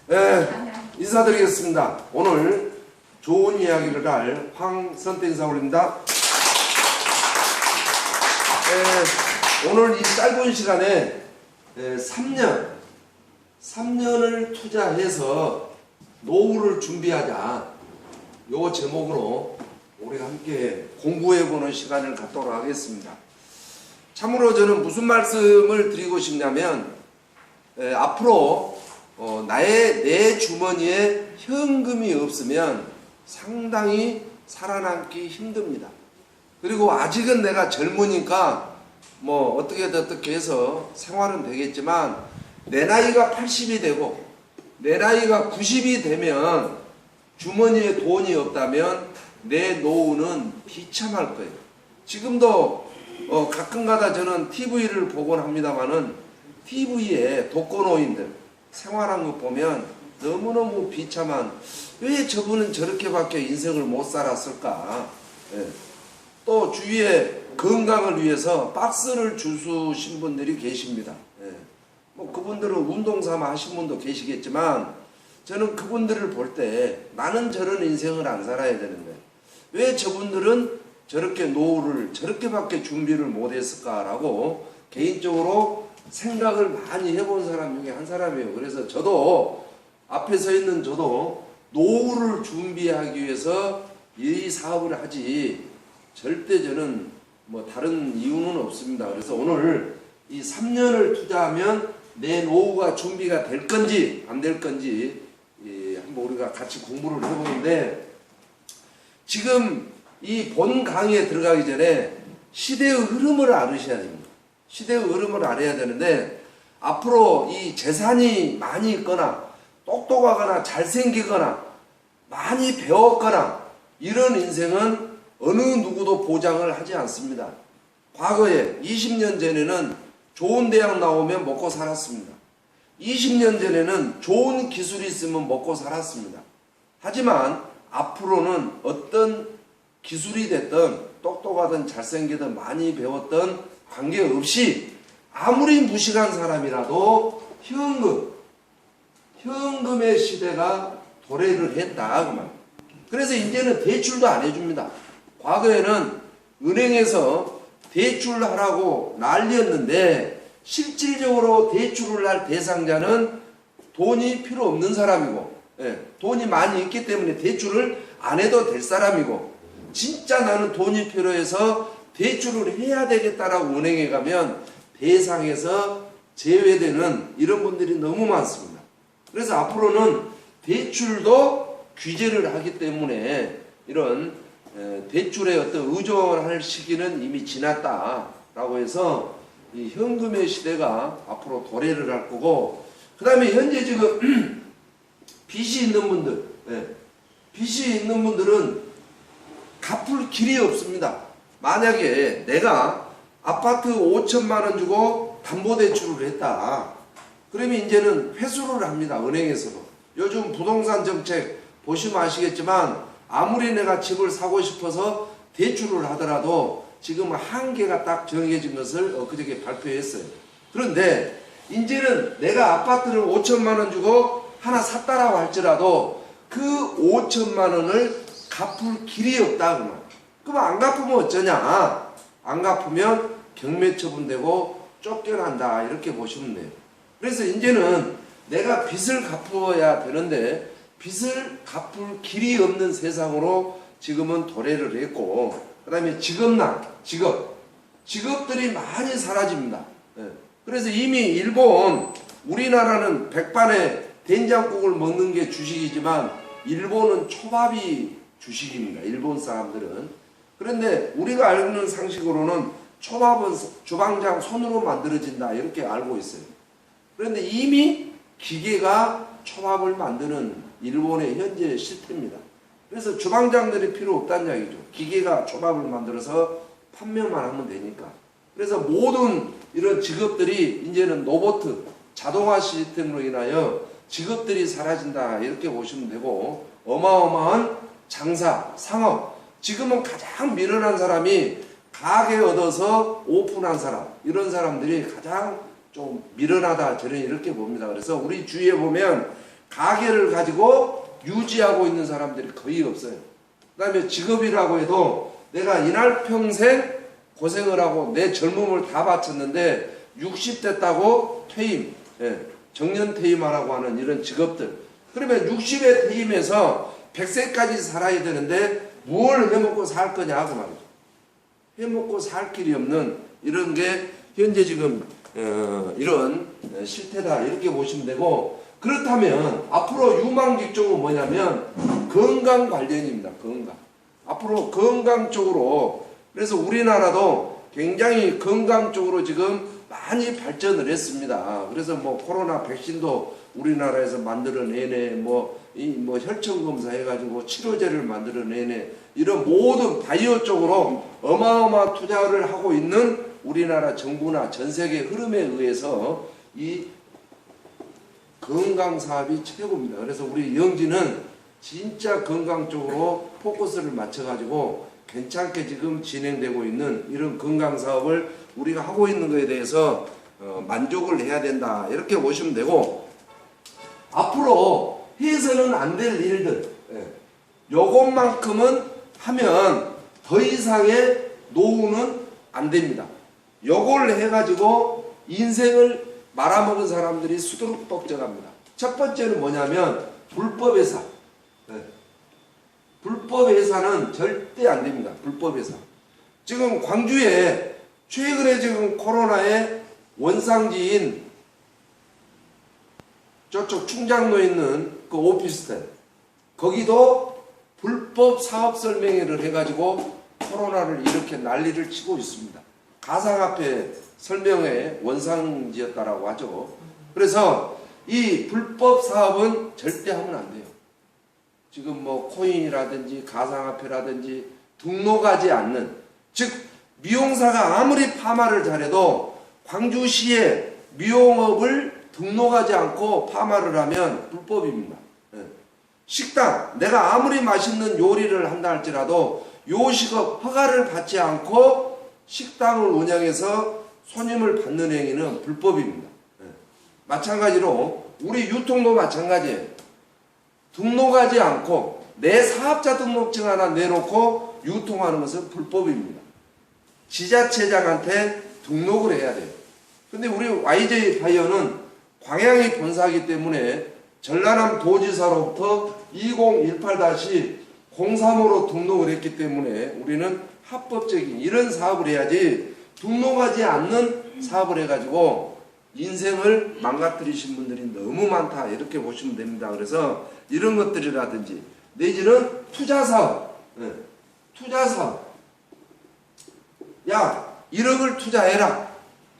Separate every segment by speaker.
Speaker 1: 네, 인사드리겠습니다. 오늘 좋은 이야기를 할 황선태 인사 올립니다. 오늘 이 짧은 시간에 3년을 투자해서 노후를 준비하자, 요 제목으로 우리가 함께 공부해보는 시간을 갖도록 하겠습니다. 참으로 저는 무슨 말씀을 드리고 싶냐면, 앞으로 내 주머니에 현금이 없으면 상당히 살아남기 힘듭니다. 그리고 아직은 내가 젊으니까 뭐 어떻게 해서 생활은 되겠지만, 내 나이가 80이 되고 내 나이가 90이 되면 주머니에 돈이 없다면 내 노후는 비참할 거예요. 지금도 가끔가다 저는 TV를 보곤 합니다만은, TV에 독거노인들 생활한 거 보면 너무너무 비참한, 왜 저분은 저렇게밖에 인생을 못 살았을까. 또 주위에 건강을 위해서 박스를 주수신 분들이 계십니다. 뭐 그분들은 운동삼아 하신 분도 계시겠지만, 저는 그분들을 볼 때 나는 저런 인생을 안 살아야 되는데 왜 저분들은 저렇게 노후를 저렇게밖에 준비를 못했을까라고 개인적으로 생각을 많이 해본 사람 중에 한 사람이에요. 그래서 저도 앞에 서 있는 저도 노후를 준비하기 위해서 이 사업을 하지, 절대 저는 뭐 다른 이유는 없습니다. 그래서 오늘 이 3년을 투자하면 내 노후가 준비가 될 건지 안 될 건지 한번 우리가 같이 공부를 해보는데, 지금 이 본 강의에 들어가기 전에 시대의 흐름을 알으셔야 됩니다. 시대의 흐름을 알아야 되는데, 앞으로 이 재산이 많이 있거나 똑똑하거나 잘생기거나 많이 배웠거나 이런 인생은 어느 누구도 보장을 하지 않습니다. 과거에 20년 전에는 좋은 대학 나오면 먹고 살았습니다. 20년 전에는 좋은 기술이 있으면 먹고 살았습니다. 하지만 앞으로는 어떤 기술이 됐든 똑똑하든 잘생기든 많이 배웠든 관계없이 아무리 무식한 사람이라도 현금의 시대가 도래를 했다, 그 말. 그래서 이제는 대출도 안 해줍니다. 과거에는 은행에서 대출하라고 난리였는데, 실질적으로 대출을 할 대상자는 돈이 필요 없는 사람이고, 돈이 많이 있기 때문에 대출을 안 해도 될 사람이고, 진짜 나는 돈이 필요해서 대출을 해야 되겠다라고 은행에 가면 대상에서 제외되는 이런 분들이 너무 많습니다. 그래서 앞으로는 대출도 규제를 하기 때문에 이런 대출에 어떤 의존할 시기는 이미 지났다라고 해서 이 현금의 시대가 앞으로 도래를 할 거고, 그 다음에 현재 지금 빚이 있는 분들, 빚이 있는 분들은 갚을 길이 없습니다. 만약에 내가 아파트 5천만 원 주고 담보대출을 했다, 그러면 이제는 회수를 합니다. 은행에서도. 요즘 부동산 정책 보시면 아시겠지만, 아무리 내가 집을 사고 싶어서 대출을 하더라도 지금 한계가 딱 정해진 것을 엊그저께 발표했어요. 그런데 이제는 내가 아파트를 5천만 원 주고 하나 샀다라고 할지라도 그 5천만 원을 갚을 길이 없다, 그만. 그럼 안 갚으면 어쩌냐? 안 갚으면 경매 처분되고 쫓겨난다, 이렇게 보시면 돼요. 그래서 이제는 내가 빚을 갚아야 되는데 빚을 갚을 길이 없는 세상으로 지금은 도래를 했고, 그 다음에 직업들이 많이 사라집니다. 그래서 이미 일본, 우리나라는 백반에 된장국을 먹는 게 주식이지만 일본은 초밥이 주식입니다. 일본 사람들은. 그런데 우리가 알는 상식으로는 초밥은 주방장 손으로 만들어진다, 이렇게 알고 있어요. 그런데 이미 기계가 초밥을 만드는 일본의 현재 실태입니다. 그래서 주방장들이 필요 없다는 이야기죠. 기계가 초밥을 만들어서 판매만 하면 되니까. 그래서 모든 이런 직업들이 이제는 로봇, 자동화 시스템으로 인하여 직업들이 사라진다, 이렇게 보시면 되고, 어마어마한 장사, 상업, 지금은 가장 미련한 사람이 가게 얻어서 오픈한 사람, 이런 사람들이 가장 좀 미련하다, 저는 이렇게 봅니다. 그래서 우리 주위에 보면 가게를 가지고 유지하고 있는 사람들이 거의 없어요. 그 다음에 직업이라고 해도 내가 이날 평생 고생을 하고 내 젊음을 다 바쳤는데 60 됐다고 퇴임, 정년 퇴임하라고 하는 이런 직업들. 그러면 60에 퇴임해서 100세까지 살아야 되는데 뭘 해먹고 살 거냐 그 말이죠. 해먹고 살 길이 없는 이런 게 현재 지금 이런 실태다 이렇게 보시면 되고, 그렇다면 앞으로 유망 직종은 뭐냐면 건강 관련입니다. 건강. 앞으로 건강 쪽으로, 그래서 우리나라도 굉장히 건강 쪽으로 지금 많이 발전을 했습니다. 그래서 뭐 코로나 백신도 우리나라에서 만들어내네, 뭐 혈청 검사 해가지고 치료제를 만들어내네, 이런 모든 바이오 쪽으로 어마어마한 투자를 하고 있는 우리나라 정부나 전 세계 흐름에 의해서 이 건강 사업이 최고입니다. 그래서 우리 영지는 진짜 건강 쪽으로 포커스를 맞춰가지고 괜찮게 지금 진행되고 있는 이런 건강 사업을 우리가 하고 있는 것에 대해서 만족을 해야 된다 이렇게 보시면 되고, 앞으로 해서는 안 될 일들, 요것만큼은 하면 더 이상의 노후는 안 됩니다. 요걸 해가지고 인생을 말아먹은 사람들이 수두룩 뻑져갑니다. 첫 번째는 뭐냐면 불법 회사. 불법 회사는 절대 안 됩니다. 불법 회사. 지금 광주에 최근에 지금 코로나의 원상지인 저쪽 충장로에 있는 그 오피스텔, 거기도 불법 사업 설명회를 해가지고 코로나를 이렇게 난리를 치고 있습니다. 가상화폐 설명회 원상지였다라고 하죠. 그래서 이 불법 사업은 절대 하면 안 돼요. 지금 뭐 코인이라든지 가상화폐라든지 등록하지 않는, 즉 미용사가 아무리 파마를 잘해도 광주시에 미용업을 등록하지 않고 파마를 하면 불법입니다. 식당, 내가 아무리 맛있는 요리를 한다 할지라도 요식업 허가를 받지 않고 식당을 운영해서 손님을 받는 행위는 불법입니다. 마찬가지로 우리 유통도 마찬가지예요. 등록하지 않고 내 사업자 등록증 하나 내놓고 유통하는 것은 불법입니다. 지자체장한테 등록을 해야 돼요. 근데 우리 YJ 바이오는 광양이 본사이기 때문에 전라남 도지사로부터 2018-03호로 등록을 했기 때문에 우리는 합법적인 이런 사업을 해야지, 등록하지 않는 사업을 해가지고 인생을 망가뜨리신 분들이 너무 많다 이렇게 보시면 됩니다. 그래서 이런 것들이라든지 내지는 투자사업, 투자사업, 야 1억을 투자해라.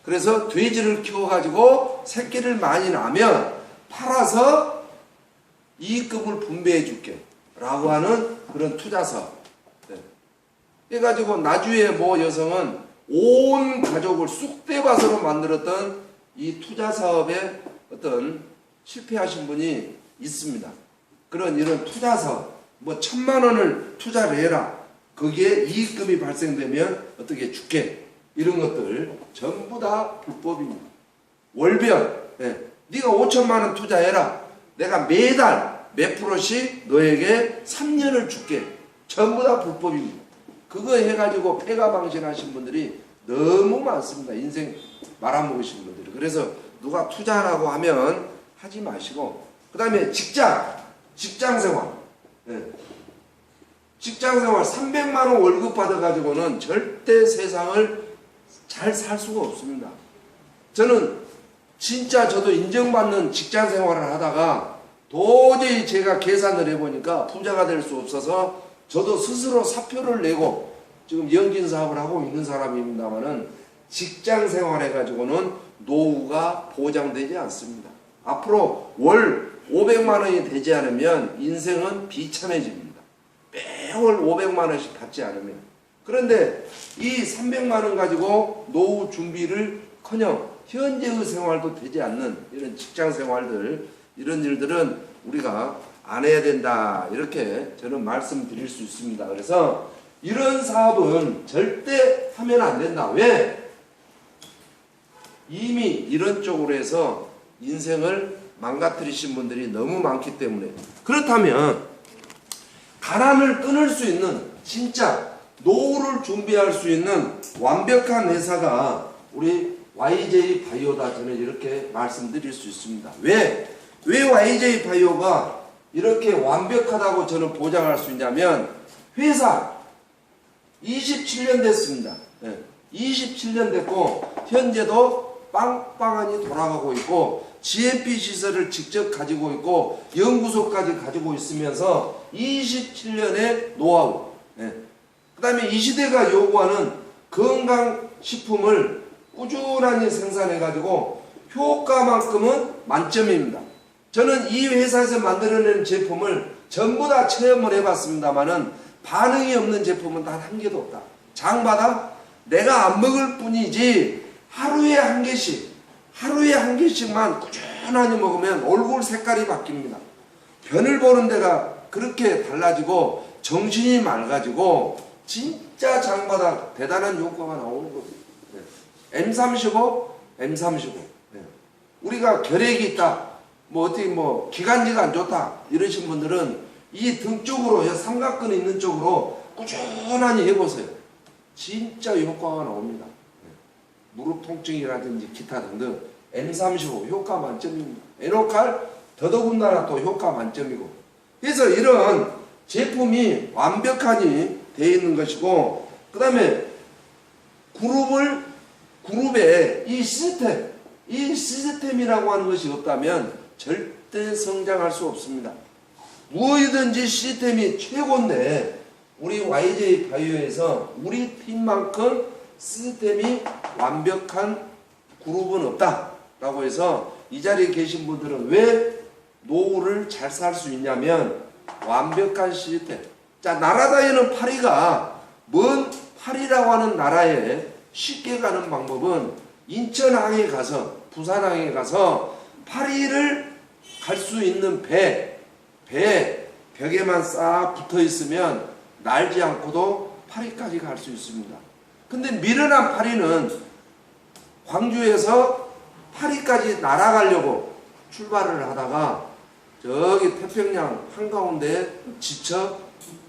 Speaker 1: 그래서 돼지를 키워가지고 새끼를 많이 나면 팔아서 이익금을 분배해 줄게 라고 하는 그런 투자사업. 해가지고 나주의 모 여성은 온 가족을 쑥대밭으로 만들었던 이 투자사업에 어떤 실패하신 분이 있습니다. 그런 이런 투자사업, 뭐 1,000만 원을 투자를 해라. 거기에 이익금이 발생되면 어떻게 줄게. 이런 것들 전부 다 불법입니다. 월별, 네가 5,000만 원 투자해라. 내가 매달 몇 프로씩 너에게 3년을 줄게. 전부 다 불법입니다. 그거 해가지고 폐가망신하신 분들이 너무 많습니다. 인생 말아먹으신 분들이. 그래서 누가 투자하라고 하면 하지 마시고, 그 다음에 직장생활. 직장생활 300만 원 월급 받아가지고는 절대 세상을 잘 살 수가 없습니다. 저는 진짜 저도 인정받는 직장생활을 하다가 도저히 제가 계산을 해보니까 부자가 될 수 없어서 저도 스스로 사표를 내고 지금 연진 사업을 하고 있는 사람입니다만은, 직장 생활해가지고는 노후가 보장되지 않습니다. 앞으로 월 500만 원이 되지 않으면 인생은 비참해집니다. 매월 500만 원씩 받지 않으면. 그런데 이 300만 원 가지고 노후 준비를 커녕 현재의 생활도 되지 않는 이런 직장 생활들, 이런 일들은 우리가 안 해야 된다 이렇게 저는 말씀드릴 수 있습니다. 그래서 이런 사업은 절대 하면 안 된다. 왜? 이미 이런 쪽으로 해서 인생을 망가뜨리신 분들이 너무 많기 때문에, 그렇다면 가난을 끊을 수 있는, 진짜 노후를 준비할 수 있는 완벽한 회사가 우리 YJ 바이오다, 저는 이렇게 말씀드릴 수 있습니다. 왜 YJ 바이오가 이렇게 완벽하다고 저는 보장할 수 있냐면, 회사 27년 됐습니다. 27년 됐고 현재도 빵빵하니 돌아가고 있고, GMP 시설을 직접 가지고 있고 연구소까지 가지고 있으면서 27년의 노하우, 그 다음에 이 시대가 요구하는 건강식품을 꾸준히 생산해 가지고 효과만큼은 만점입니다. 저는 이 회사에서 만들어낸 제품을 전부 다 체험을 해봤습니다만은 반응이 없는 제품은 단 한 개도 없다. 장마다 내가 안 먹을 뿐이지 하루에 한 개씩만 꾸준히 먹으면 얼굴 색깔이 바뀝니다. 변을 보는 데가 그렇게 달라지고 정신이 맑아지고 진짜 장마다 대단한 효과가 나오는 겁니다. M35. 우리가 결핵이 있다, 어떻게 기관지가 안 좋다 이러신 분들은 이 등 쪽으로, 삼각근 있는 쪽으로 꾸준히 해보세요. 진짜 효과가 나옵니다. 무릎 통증이라든지 기타 등등 M35 효과 만점입니다. 에노칼 더더군다나 또 효과 만점이고, 그래서 이런 제품이 완벽하니 되어 있는 것이고, 그 다음에 그룹에 이 시스템이라고 하는 것이 없다면 절대 성장할 수 없습니다. 무엇이든지 시스템이 최고인데 우리 YJ 바이오에서 우리 팀만큼 시스템이 완벽한 그룹은 없다라고 해서 이 자리에 계신 분들은 왜 노후를 잘 살 수 있냐면 완벽한 시스템. 자, 나라다에는 파리가, 먼 파리라고 하는 나라에 쉽게 가는 방법은 인천항에 가서, 부산항에 가서 파리를 갈 수 있는 벽에만 싹 붙어 있으면 날지 않고도 파리까지 갈 수 있습니다. 근데 미련한 파리는 광주에서 파리까지 날아가려고 출발을 하다가 저기 태평양 한가운데 지쳐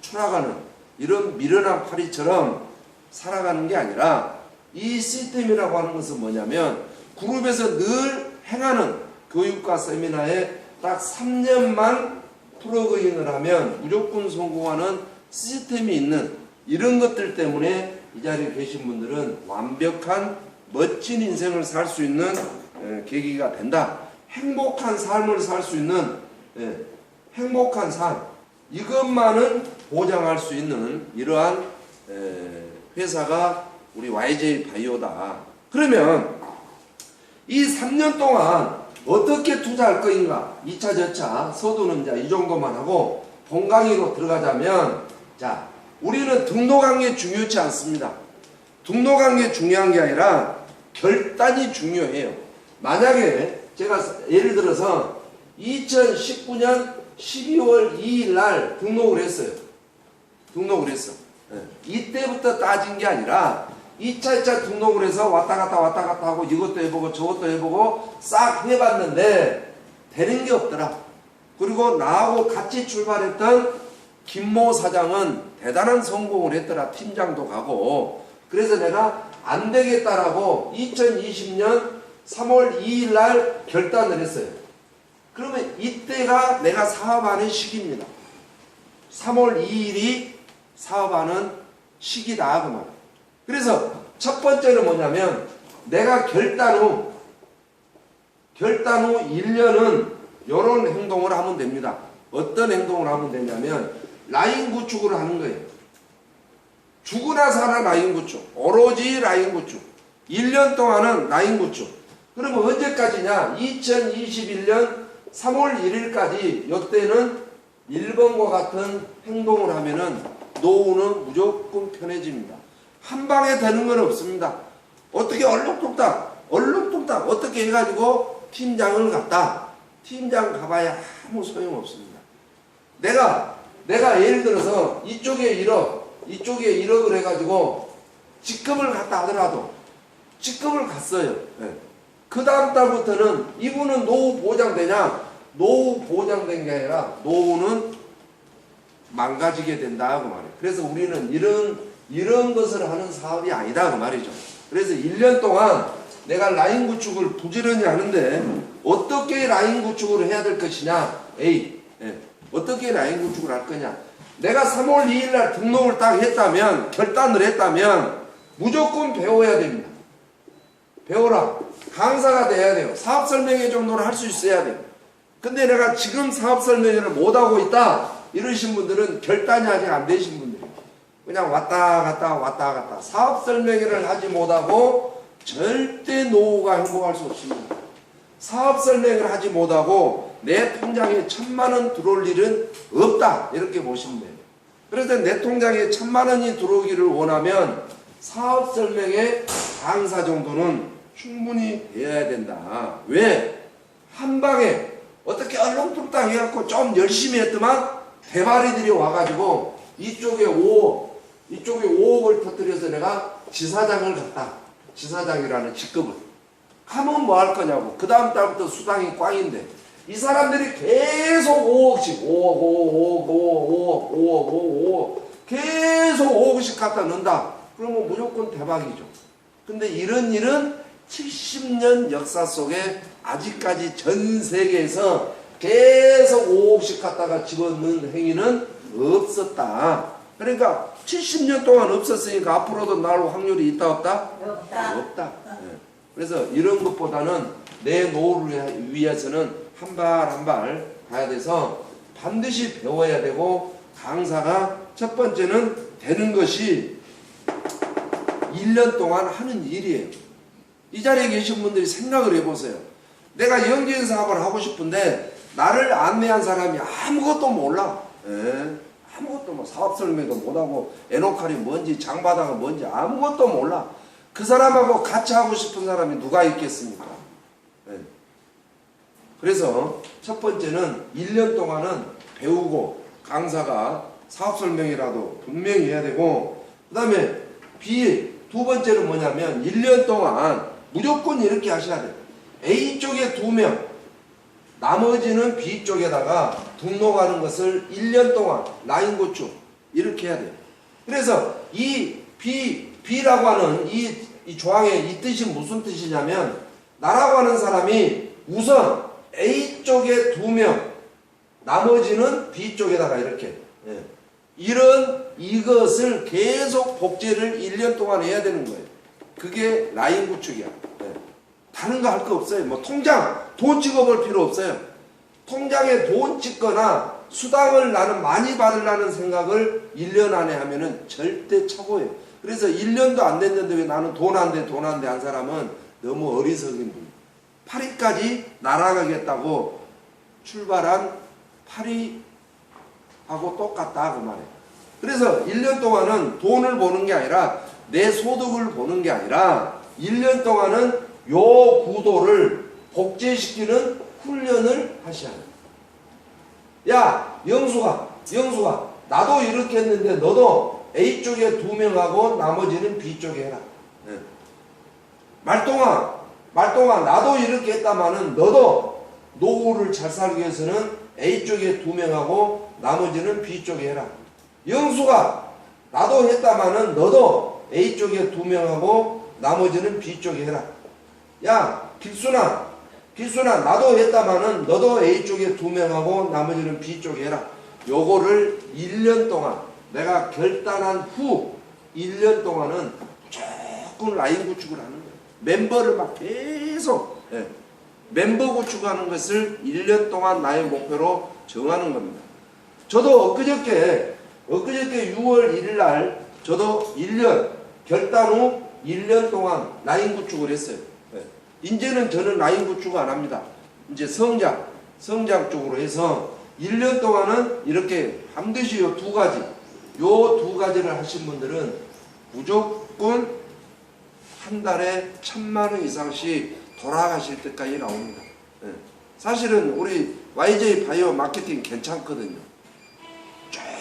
Speaker 1: 추락하는 이런 미련한 파리처럼 살아가는 게 아니라, 이 시스템이라고 하는 것은 뭐냐면 그룹에서 늘 행하는 교육과 세미나에 딱 3년만 프로그램을 하면 무조건 성공하는 시스템이 있는 이런 것들 때문에 이 자리에 계신 분들은 완벽한 멋진 인생을 살 수 있는 계기가 된다. 행복한 삶을 살 수 있는 행복한 삶, 이것만은 보장할 수 있는 이러한 회사가 우리 YJ 바이오다. 그러면 이 3년 동안 어떻게 투자할 거인가? 2차, 저차, 서두는 자 이 정도만 하고 본 강의로 들어가자면, 자, 우리는 등록한 게 중요치 않습니다. 등록한 게 중요한 게 아니라 결단이 중요해요. 만약에 제가 예를 들어서 2019년 12월 2일 날 등록을 했어요. 이때부터 따진 게 아니라 2차 등록을 해서 왔다 갔다 하고 이것도 해보고 저것도 해보고 싹 해봤는데 되는 게 없더라. 그리고 나하고 같이 출발했던 김모 사장은 대단한 성공을 했더라. 팀장도 가고. 그래서 내가 안 되겠다라고 2020년 3월 2일 날 결단을 했어요. 그러면 이때가 내가 사업하는 시기입니다. 3월 2일이 사업하는 시기다 그 말. 그래서 첫 번째는 뭐냐면 내가 결단 후 1년은 이런 행동을 하면 됩니다. 어떤 행동을 하면 되냐면 라인 구축을 하는 거예요. 죽으나 사나 라인 구축, 오로지 라인 구축. 1년 동안은 라인 구축. 그러면 언제까지냐? 2021년 3월 1일까지 이때는 1번과 같은 행동을 하면은 노후는 무조건 편해집니다. 한 방에 되는 건 없습니다. 어떻게 얼룩뚱땅 어떻게 해가지고 팀장을 갔다. 팀장 가봐야 아무 소용없습니다. 내가 예를 들어서 이쪽에 1억을 해가지고 직급을 갔다 하더라도 직급을 갔어요. 네. 그 다음 달부터는 이분은 노후 보장되냐? 노후 보장된 게 아니라 노후는 망가지게 된다 그 말이에요. 그래서 우리는 이런 것을 하는 사업이 아니다 그 말이죠. 그래서 1년 동안 내가 라인 구축을 부지런히 하는데 어떻게 라인 구축을 해야 될 것이냐? A. 어떻게 라인 구축을 할 거냐? 내가 3월 2일 날 등록을 딱 했다면, 결단을 했다면 무조건 배워야 됩니다. 배워라. 강사가 돼야 돼요. 사업 설명회 정도는 할 수 있어야 돼요. 근데 내가 지금 사업 설명회를 못하고 있다 이러신 분들은 결단이 아직 안 되신 분들이에요. 그냥 왔다 갔다 사업 설명회를 하지 못하고 절대 노후가 행복할 수 없습니다. 사업 설명회를 하지 못하고 내 통장에 1,000만 원 들어올 일은 없다 이렇게 보시면 돼요. 그래서 내 통장에 1,000만 원이 들어오기를 원하면 사업 설명회 강사 정도는 충분히 해야 된다. 왜? 한 방에 어떻게 얼렁뚱땅 해갖고 좀 열심히 했더만 대바리들이 와가지고 이쪽에 5억을 터뜨려서 내가 지사장을 갔다. 지사장이라는 직급을 하면 뭐 할 거냐고. 그 다음 달부터 수당이 꽝인데 이 사람들이 계속 5억씩 5억 계속 5억씩 갖다 넣는다. 그러면 무조건 대박이죠. 근데 이런 일은 70년 역사 속에 아직까지 전 세계에서 계속 5억씩 갖다가 집어넣는 행위는 없었다. 그러니까 70년 동안 없었으니까 앞으로도 나올 확률이 있다 없다? 없다. 네. 그래서 이런 것보다는 내 노후를 위해서는 한 발 한 발 가야 돼서 반드시 배워야 되고 강사가 첫 번째는 되는 것이 1년 동안 하는 일이에요. 이 자리에 계신 분들이 생각을 해보세요. 내가 영지인 사업을 하고 싶은데 나를 안내한 사람이 아무것도 몰라. 아무것도 뭐 사업 설명도 못하고 에노칼이 뭔지 장바닥이 뭔지 아무것도 몰라. 그 사람하고 같이 하고 싶은 사람이 누가 있겠습니까? 그래서 첫 번째는 1년 동안은 배우고 강사가 사업 설명이라도 분명히 해야 되고, 그 다음에 두 번째는 뭐냐면 1년 동안 무조건 이렇게 하셔야 돼요. A쪽에 2명, 나머지는 B쪽에다가 등록하는 것을 1년 동안 라인 구축 이렇게 해야 돼요. 그래서 이 B라고 하는 이 조항의 이 뜻이 무슨 뜻이냐면, 나라고 하는 사람이 우선 A쪽에 2명, 나머지는 B쪽에다가 이렇게 이것을 계속 복제를 1년 동안 해야 되는 거예요. 그게 라인 구축이야. 다른 거 할 거 없어요. 뭐 통장 돈 찍어볼 필요 없어요. 통장에 돈 찍거나 수당을 나는 많이 받으려는 생각을 1년 안에 하면은 절대 착오예요. 그래서 1년도 안 됐는데 왜 나는 돈 안 돼 한 사람은 너무 어리석은 분이에요. 파리까지 날아가겠다고 출발한 파리하고 똑같다 그 말이에요. 그래서 1년 동안은 돈을 보는 게 아니라 내 소득을 보는 게 아니라 1년 동안은 요 구도를 복제시키는 훈련을 하셔야 돼요. 야 영수가 나도 이렇게 했는데 너도 A쪽에 2명하고 나머지는 B쪽에 해라. 말동아 나도 이렇게 했다마는 너도 노후를 잘 살기 위해서는 A쪽에 2명하고 나머지는 B쪽에 해라. 영수가 나도 했다마는 너도 A쪽에 2명하고 나머지는 B쪽에 해라. 야 길순아 나도 했다마는 너도 A쪽에 2명하고 나머지는 B쪽에 해라. 요거를 1년 동안 내가 결단한 후 1년 동안은 조금 라인 구축을 하는 거예요. 멤버를 막 계속 멤버 구축하는 것을 1년 동안 나의 목표로 정하는 겁니다. 저도 엊그저께 6월 1일 날 저도 1년 결단 후 1년 동안 라인 구축을 했어요. 이제는 저는 라인 구축 안 합니다. 이제 성장 쪽으로 해서 1년 동안은 이렇게 반드시 요 두 가지를 하신 분들은 무조건 한 달에 1,000만 원 이상씩 돌아가실 때까지 나옵니다. 사실은 우리 YJ 바이오 마케팅 괜찮거든요.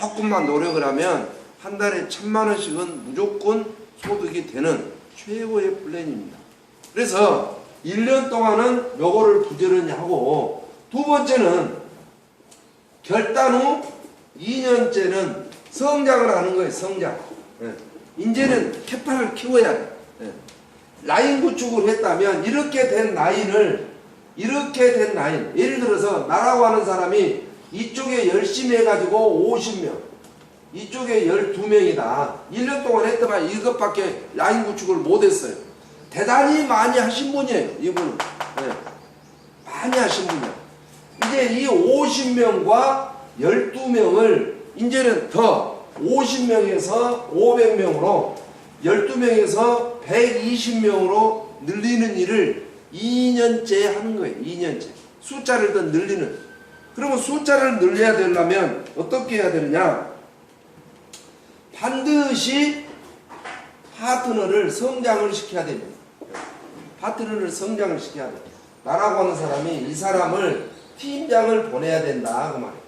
Speaker 1: 조금만 노력을 하면 한 달에 1,000만 원씩은 무조건 소득이 되는 최고의 플랜입니다. 그래서 1년 동안은 요거를 부지런히 하고, 두 번째는 결단 후 2년째는 성장을 하는 거예요. 성장. 예. 이제는 캐파를 키워야 돼. 예. 라인 구축을 했다면 이렇게 된 라인, 예를 들어서 나라고 하는 사람이 이쪽에 열심히 해가지고 50명, 이쪽에 12명이다. 1년 동안 했더만 이것밖에 라인 구축을 못했어요. 대단히 많이 하신 분이에요. 이분은. 네. 많이 하신 분이에요. 이제 이 50명과 12명을 이제는 더 50명에서 500명으로 12명에서 120명으로 늘리는 일을 2년째 하는 거예요. 2년째. 숫자를 더 늘리는. 그러면 숫자를 늘려야 되려면 어떻게 해야 되느냐? 반드시 파트너를 성장을 시켜야 됩니다. 파트너를 성장을 시켜야 돼요. 나라고 하는 사람이 이 사람을 팀장을 보내야 된다 그 말이에요.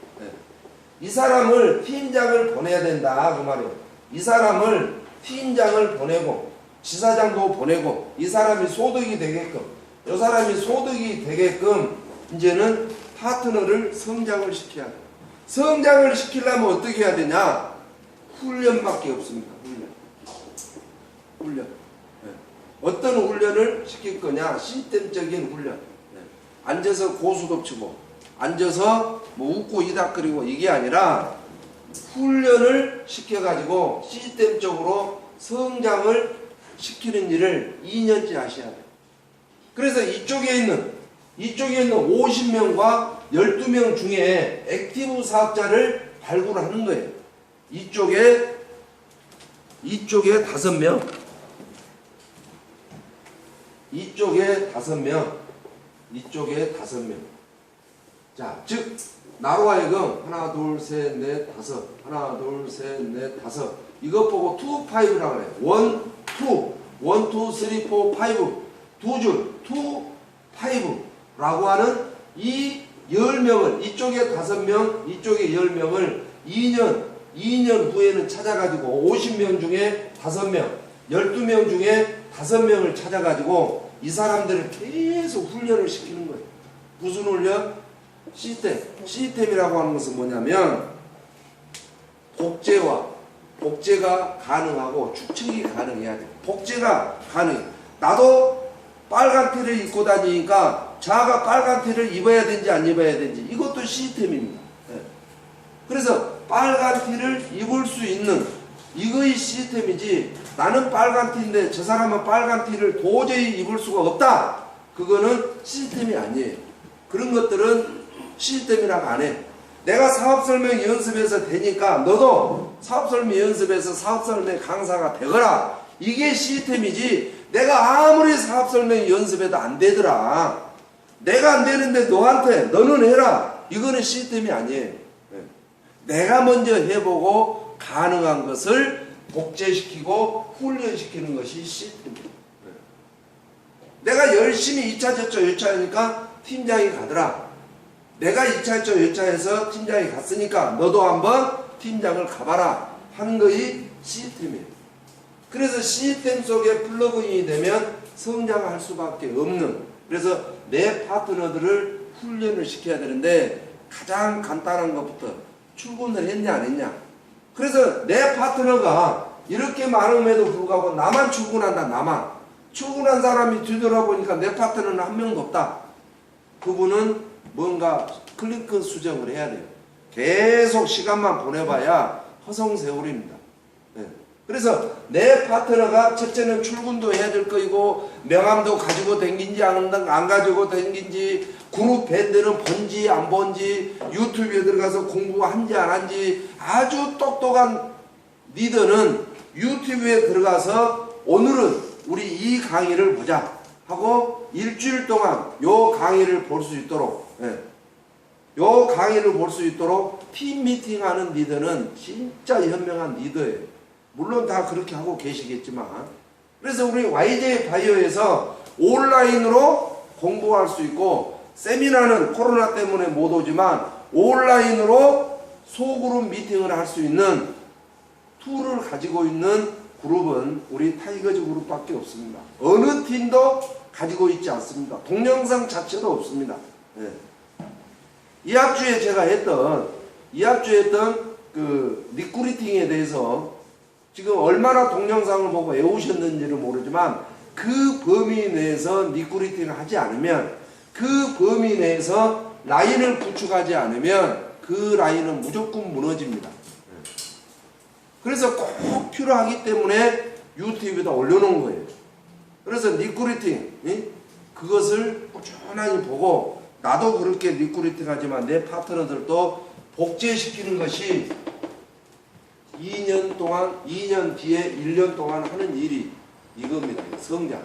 Speaker 1: 이 사람을 팀장을 보내야 된다 그 말이에요. 이 사람을 팀장을 보내고 지사장도 보내고 이 사람이 소득이 되게끔, 이 사람이 소득이 되게끔 이제는 파트너를 성장을 시켜야 돼요. 성장을 시키려면 어떻게 해야 되냐? 훈련밖에 없습니다. 훈련. 네. 어떤 훈련을 시킬 거냐? 시스템적인 훈련. 네. 앉아서 고수도 치고 앉아서 뭐 웃고 이닥거리고 이게 아니라 훈련을 시켜가지고 시스템적으로 성장을 시키는 일을 2년째 하셔야 돼요. 그래서 이쪽에 있는 50명과 12명 중에 액티브 사업자를 발굴하는 거예요. 이쪽에 5명, 이쪽에 5명, 이쪽에 5명. 자, 즉 나로 하여금 하나, 둘, 셋, 넷, 다섯, 하나, 둘, 셋, 넷, 다섯. 이것 보고 2, 5라고 그래요. 1, 2, 3, 4, 5. 두 줄, 2, 5라고 하는 이 10명을, 이쪽에 5명, 이쪽에 10명을 2년 후에는 찾아가지고 50명 중에 5명, 12명 중에 5명을 찾아가지고 이 사람들을 계속 훈련을 시키는 거예요. 무슨 훈련? 시스템이라고 하는 것은 뭐냐면 복제가 가능하고 축적이 가능해야 돼요. 복제가 가능해. 나도 빨간 티를 입고 다니니까 자가 빨간 티를 입어야 되는지 안 입어야 되는지 이것도 시스템입니다. 네. 그래서 빨간 티를 입을 수 있는 이거의 시스템이지, 나는 빨간 티인데 저 사람은 빨간 티를 도저히 입을 수가 없다. 그거는 시스템이 아니에요. 그런 것들은 시스템이라고 안 해. 내가 사업설명 연습에서 되니까 너도 사업설명 연습에서 사업설명 강사가 되거라. 이게 시스템이지, 내가 아무리 사업설명 연습해도 안 되더라. 내가 안 되는데 너한테 너는 해라. 이거는 시스템이 아니에요. 내가 먼저 해보고 가능한 것을 복제시키고 훈련시키는 것이 시스템이에요. 내가 열심히 2차 저차 요차하니까 팀장이 가더라. 내가 2차 저차 요차해서 팀장이 갔으니까 너도 한번 팀장을 가봐라 하는 것이 시스템이에요. 그래서 시스템 속에 플러그인이 되면 성장할 수밖에 없는, 그래서 내 파트너들을 훈련을 시켜야 되는데 가장 간단한 것부터 출근을 했냐 안 했냐. 그래서 내 파트너가 이렇게 많음에도 불구하고 나만 출근한다. 나만 출근한 사람이 뒤돌아보니까 내 파트너는 한 명도 없다. 그분은 뭔가 클링크 수정을 해야 돼요. 계속 시간만 보내봐야 허송세월입니다. 네. 그래서 내 파트너가 첫째는 출근도 해야 될 거이고 명함도 가지고 댕긴지 안 가지고 댕긴지, 그룹 밴드는 본지 안 본지, 유튜브에 들어가서 공부한지 안 한지. 아주 똑똑한 리더는 유튜브에 들어가서 오늘은 우리 이 강의를 보자 하고 일주일 동안 요 강의를 볼 수 있도록, 요 강의를 볼 수 있도록 팀 미팅하는 리더는 진짜 현명한 리더예요. 물론 다 그렇게 하고 계시겠지만. 그래서 우리 YJ 바이오에서 온라인으로 공부할 수 있고, 세미나는 코로나 때문에 못 오지만 온라인으로 소그룹 미팅을 할 수 있는 툴을 가지고 있는 그룹은 우리 타이거즈 그룹밖에 없습니다. 어느 팀도 가지고 있지 않습니다. 동영상 자체도 없습니다. 예. 이합주에 제가 했던 그 리크루팅에 대해서 지금 얼마나 동영상을 보고 애우셨는지를 모르지만 그 범위 내에서 리크루팅을 하지 않으면, 그 범위 내에서 라인을 구축하지 않으면 그 라인은 무조건 무너집니다. 그래서 꼭 필요하기 때문에 유튜브에다 올려놓은 거예요. 그래서 리크루팅, 그것을 꾸준하게 보고, 나도 그렇게 리크루팅 하지만 내 파트너들도 복제시키는 것이 2년 동안, 2년 뒤에 1년 동안 하는 일이 이겁니다. 성장.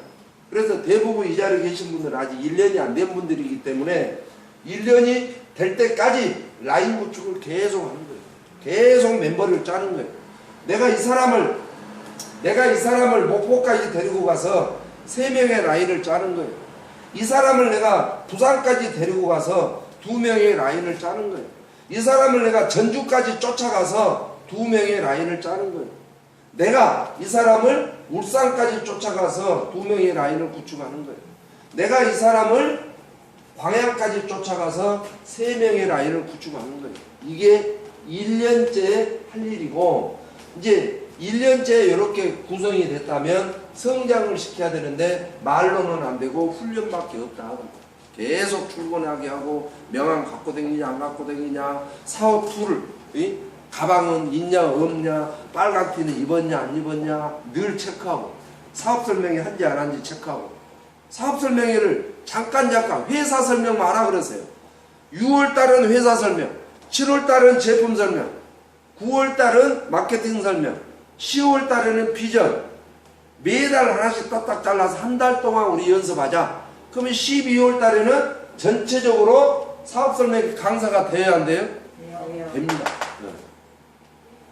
Speaker 1: 그래서 대부분 이 자리에 계신 분들은 아직 1년이 안 된 분들이기 때문에 1년이 될 때까지 라인 구축을 계속 하는 거예요. 계속 멤버를 짜는 거예요. 내가 이 사람을 목포까지 데리고 가서 3명의 라인을 짜는 거예요. 이 사람을 내가 부산까지 데리고 가서 2명의 라인을 짜는 거예요. 이 사람을 내가 전주까지 쫓아가서 2명의 라인을 짜는 거예요. 내가 이 사람을 울산까지 쫓아가서 2명의 라인을 구축하는 거예요. 내가 이 사람을 광양까지 쫓아가서 3명의 라인을 구축하는 거예요. 이게 1년째 할 일이고, 이제 1년째 이렇게 구성이 됐다면 성장을 시켜야 되는데 말로는 안 되고 훈련밖에 없다. 계속 출근하게 하고, 명함 갖고 다니냐 안 갖고 다니냐, 사업 툴을, 가방은 있냐 없냐, 빨간 티는 입었냐 안 입었냐 늘 체크하고, 사업 설명회 한지 안 한지 체크하고, 사업 설명회를 잠깐 회사 설명만 하라 그러세요. 6월달은 회사 설명, 7월달은 제품 설명, 9월달은 마케팅 설명, 10월달에는 비전, 매달 하나씩 딱딱 잘라서 한 달 동안 우리 연습하자. 그러면 12월달에는 전체적으로 사업 설명 강사가 돼야 안 돼요? 됩니다.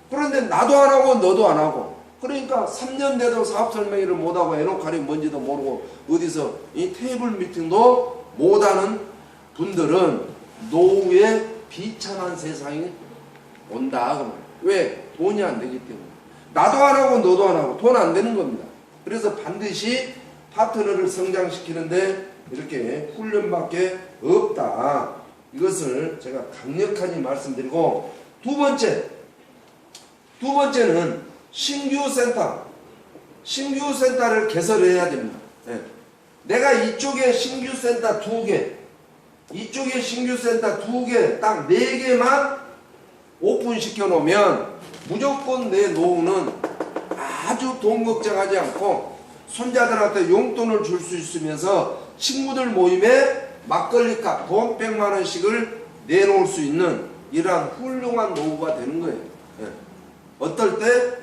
Speaker 1: 그런데 나도 안 하고 너도 안 하고, 그러니까 3년 돼도 사업 설명회를 못하고 에노칼이 뭔지도 모르고 어디서 이 테이블 미팅도 못하는 분들은 노후에 비참한 세상이 온다. 그러면 왜? 돈이 안 되기 때문에. 나도 안 하고 너도 안 하고 돈 안 되는 겁니다. 그래서 반드시 파트너를 성장시키는데 이렇게 훈련밖에 없다. 이것을 제가 강력하게 말씀드리고, 두 번째는 신규 센터를 개설해야 됩니다. 네. 내가 이쪽에 신규 센터 2개, 이쪽에 신규 센터 2개, 딱 4개만 오픈시켜 놓으면 무조건 내 노후는 아주 돈 걱정하지 않고 손자들한테 용돈을 줄 수 있으면서 친구들 모임에 막걸리값 돈 100만 원씩을 내놓을 수 있는 이러한 훌륭한 노후가 되는 거예요. 네. 어떨 때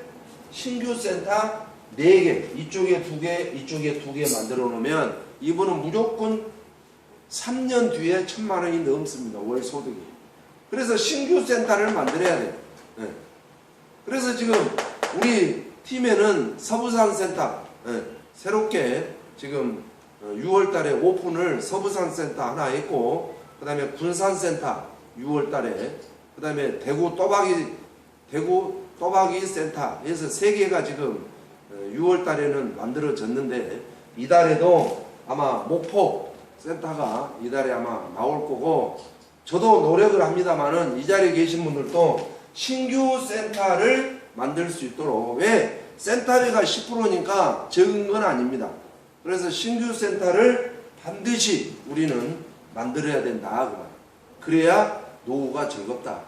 Speaker 1: 신규 센터 4개, 이쪽에 2개, 이쪽에 2개 만들어 놓으면 이분은 무조건 3년 뒤에 1000만 원이 넘습니다. 월 소득이. 그래서 신규 센터를 만들어야 돼요. 네. 그래서 지금 우리 팀에는 서부산 센터, 네, 새롭게 지금 6월 달에 오픈을 서부산 센터 하나 했고, 그 다음에 군산 센터 6월 달에, 그 다음에 대구 또박이 센터 해서 3개가 지금 6월 달에는 만들어졌는데, 이달에도 아마 목포 센터가 이달에 아마 나올 거고, 저도 노력을 합니다만은 이 자리에 계신 분들도 신규 센터를 만들 수 있도록, 왜? 센터비가 10%니까 적은 건 아닙니다. 그래서 신규 센터를 반드시 우리는 만들어야 된다. 그래야 노후가 즐겁다.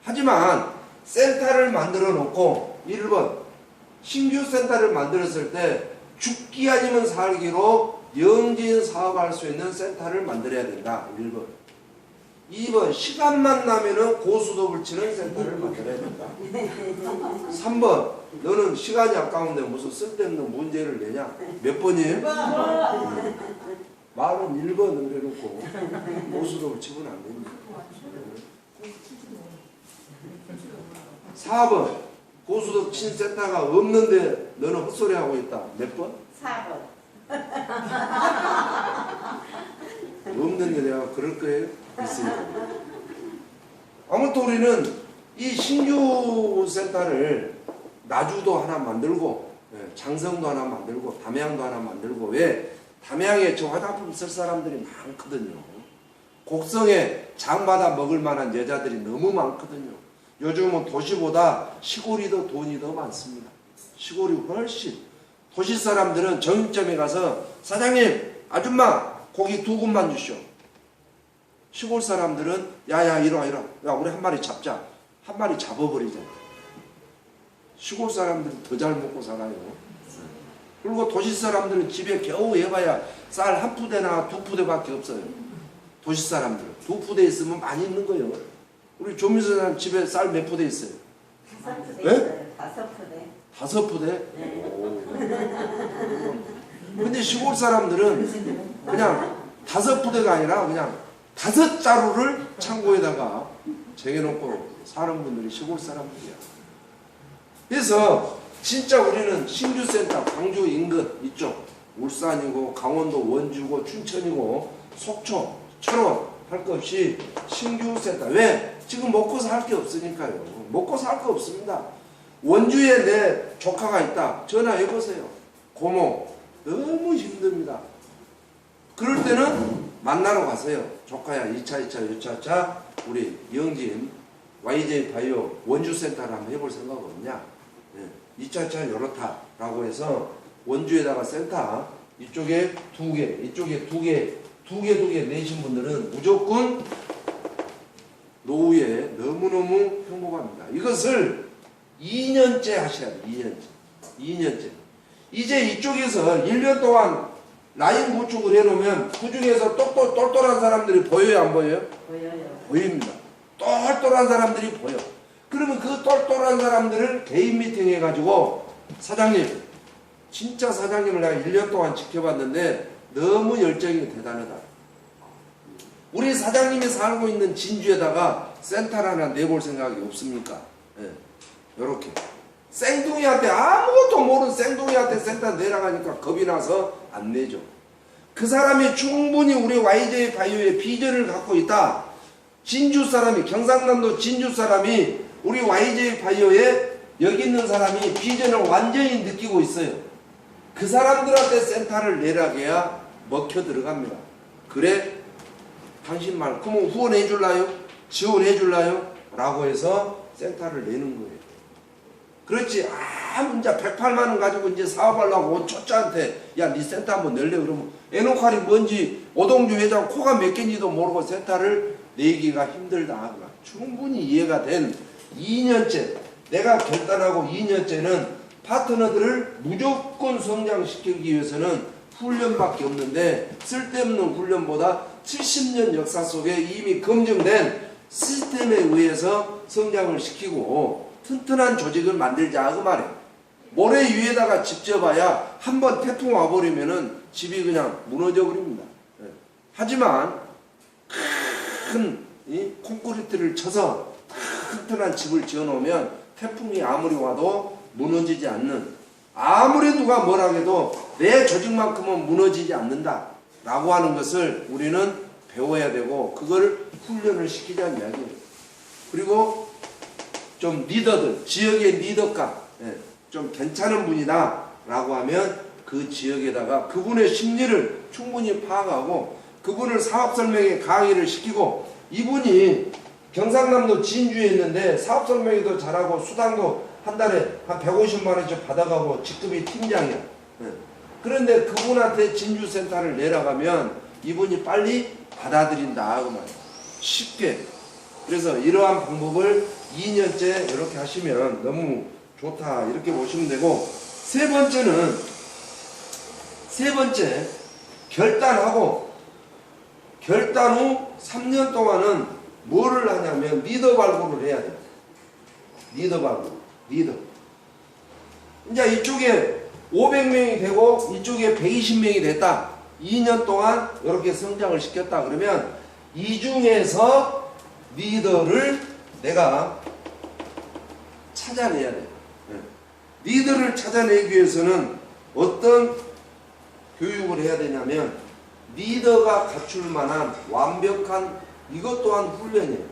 Speaker 1: 하지만 센터를 만들어 놓고 1번 신규 센터를 만들었을 때 죽기 아니면 살기로 영진 사업할 수 있는 센터를 만들어야 된다. 1번. 2번 시간만 나면은 고수톱을 치는 센터를 만들어야 된다. 3번 너는 시간이 아까운데 무슨 쓸데없는 문제를 내냐. 몇 번이에요? 말은 1번을 해놓고 고수톱을 치면 안 됩니다. 4번 고수톱 친 센터가 없는데 너는 헛소리 하고 있다. 몇 번?
Speaker 2: 4번.
Speaker 1: 없는데 내가 그럴 거예요? 있으니까. 아무튼 우리는 이 신규 센터를 나주도 하나 만들고 장성도 하나 만들고 담양도 하나 만들고. 왜? 담양에 저 화장품 쓸 사람들이 많거든요. 곡성에 장마다 먹을 만한 여자들이 너무 많거든요. 요즘은 도시보다 시골이 더 돈이 더 많습니다. 시골이 훨씬. 도시 사람들은 정육점에 가서 사장님, 아줌마 고기 2근만 주시오. 시골 사람들은 야야 이리와 이리와, 야 우리 한 마리 잡자. 한 마리 잡아버리잖아. 시골 사람들은 더 잘 먹고 살아요. 그리고 도시 사람들은 집에 겨우 해봐야 쌀 1푸대나 2푸대밖에 없어요. 도시 사람들은 2푸대 있으면 많이 있는 거예요. 우리 조민선 사람 집에 쌀 몇 푸대 있어요?
Speaker 2: 5푸대
Speaker 1: 네?
Speaker 2: 있어요. 5푸대.
Speaker 1: 5푸대?
Speaker 2: 네.
Speaker 1: 근데 시골 사람들은 그냥 5푸대가 아니라 그냥 5자루를 창고에다가 쟁여놓고 사는 분들이 시골 사람들이야. 그래서 진짜 우리는 신규센터 광주 인근 이쪽 울산이고 강원도 원주고 춘천이고 속초 철원 할 것 없이 신규센터. 왜? 지금 먹고 살 게 없으니까요. 먹고 살 거 없습니다. 원주에 내 조카가 있다. 전화해보세요. 고모 너무 힘듭니다. 그럴 때는 만나러 가세요. 조카야 2차 우리 영진 YJ 바이오 원주센터를 한번 해볼 생각 없냐? 2차 요렇다라고 해서 원주에다가 센터 이쪽에 2개 이쪽에 2개 내신 분들은 무조건 노후에 너무너무 행복합니다. 이것을 2년째 하셔야 돼요. 2년째. 이제 이쪽에서 1년 동안 라인 구축을 해놓으면 그 중에서 똘똘한 사람들이 보여요, 안 보여요?
Speaker 2: 보여요.
Speaker 1: 보입니다. 똘똘한 사람들이 보여. 그러면 그 똘똘한 사람들을 개인 미팅 해가지고 사장님, 진짜 사장님을 내가 1년 동안 지켜봤는데 너무 열정이 대단하다. 우리 사장님이 살고 있는 진주에다가 센터를 하나 내볼 생각이 없습니까? 요렇게. 생둥이한테 아무것도 모르는 생둥이한테 센터 내려가니까 겁이 나서 안 내죠. 그 사람이 충분히 우리 YJ 바이오의 비전을 갖고 있다. 진주 사람이, 경상남도 진주 사람이 우리 YJ 바이오에 여기 있는 사람이 비전을 완전히 느끼고 있어요. 그 사람들한테 센터를 내라게야 먹혀 들어갑니다. 그래? 당신 말, 그러면 후원해 줄라요? 지원해 줄라요? 라고 해서 센터를 내는 거예요. 그렇지. 이제 108만 원 가지고 이제 사업하려고 온 초짜한테 야, 네 센터 한번 낼래? 그러면 에노칼이 뭔지 오동주 회장 코가 몇 개인지도 모르고 센터를 내기가 힘들다. 충분히 이해가 된 2년째 내가 결단하고 2년째는 파트너들을 무조건 성장시키기 위해서는 훈련밖에 없는데 쓸데없는 훈련보다 70년 역사 속에 이미 검증된 시스템에 의해서 성장을 시키고 튼튼한 조직을 만들자 그 말이에요. 모래 위에다가 집 지어봐야 한번 태풍 와버리면은 집이 그냥 무너져 버립니다. 하지만 큰 콘크리트를 쳐서 튼튼한 집을 지어놓으면 태풍이 아무리 와도 무너지지 않는, 아무리 누가 뭐라 해도 내 조직만큼은 무너지지 않는다 라고 하는 것을 우리는 배워야 되고 그걸 훈련을 시키자는 이야기예요. 그리고 좀 리더들, 지역의 리더가 좀 괜찮은 분이다 라고 하면 그 지역에다가 그분의 심리를 충분히 파악하고 그분을 사업설명회 강의를 시키고, 이분이 경상남도 진주에 있는데 사업설명회도 잘하고 수당도 한 달에 한 150만 원씩 받아가고 직급이 팀장이야. 그런데 그분한테 진주센터를 내려가면 이분이 빨리 받아들인다 그 말이야. 쉽게. 그래서 이러한 방법을 2년째 이렇게 하시면 너무 좋다 이렇게 보시면 되고, 세 번째 결단하고 결단 후 3년 동안은 뭐를 하냐면 리더 발굴을 해야 돼요. 리더 발굴. 리더. 이제 이쪽에 500명이 되고 이쪽에 120명이 됐다. 2년 동안 이렇게 성장을 시켰다. 그러면 이 중에서 리더를 내가 찾아내야 돼요. 리더를 찾아내기 위해서는 어떤 교육을 해야 되냐면 리더가 갖출 만한 완벽한 이것 또한 훈련이에요.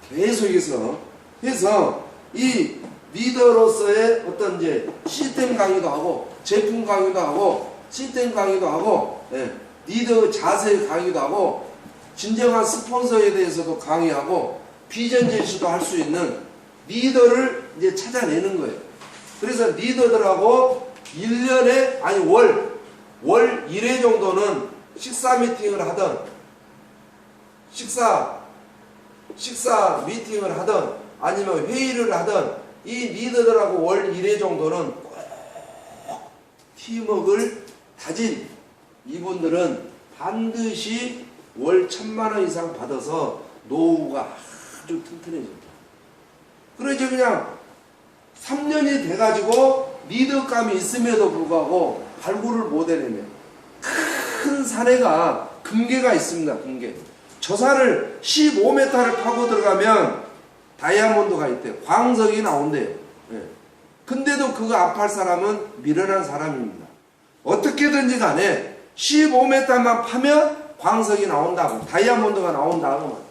Speaker 1: 계속해서 해서 이 리더로서의 어떤 이제 시스템 강의도 하고 제품 강의도 하고 시스템 강의도 하고 리더 자세 강의도 하고 진정한 스폰서에 대해서도 강의하고 비전 제시도 할 수 있는 리더를 이제 찾아내는 거예요. 그래서 리더들하고 1년에 아니 월 1회 정도는 식사 미팅을 하든 식사 미팅을 하든 아니면 회의를 하든 이 리더들하고 월 1회 정도는 꼭 팀워크를 다진 이분들은 반드시 월 1,000만 원 이상 받아서 노후가 아주 튼튼해집니다. 그러죠. 그냥 3년이 돼가지고 리더감이 있음에도 불구하고 발굴을 못 해내면 큰 산에가 금괴가 있습니다. 금괴. 저 산을 15m를 파고 들어가면 다이아몬드가 있대요. 광석이 나온대요. 근데도 그거 압할 사람은 미련한 사람입니다. 어떻게든지 간에 15m만 파면 광석이 나온다고, 다이아몬드가 나온다고.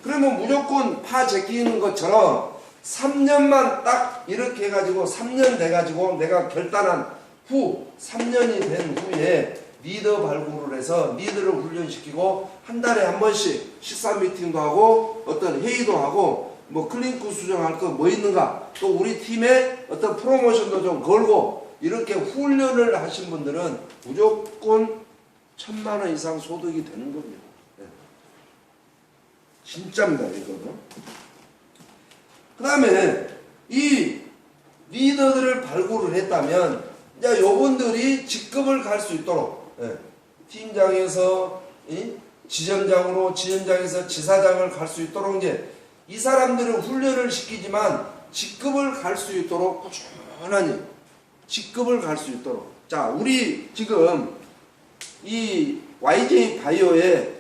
Speaker 1: 그러면 무조건 파 제끼는 것처럼 3년만 딱 이렇게 해가지고 3년 돼가지고 내가 결단한 후 3년이 된 후에 리더 발굴을 해서 리더를 훈련시키고 한 달에 한 번씩 식사 미팅도 하고 어떤 회의도 하고 뭐 클링크 수정할 거 뭐 있는가 또 우리 팀에 어떤 프로모션도 좀 걸고 이렇게 훈련을 하신 분들은 무조건 1,000만 원 이상 소득이 되는 겁니다. 진짜입니다, 이거는. 그 다음에 이 리더들을 발굴을 했다면 이제 요분들이 직급을 갈 수 있도록 팀장에서 지점장으로 지점장에서 지사장을 갈 수 있도록 이제 이 사람들은 훈련을 시키지만 직급을 갈 수 있도록 꾸준하니 직급을 갈 수 있도록 자 우리 지금 이 YJ 바이오에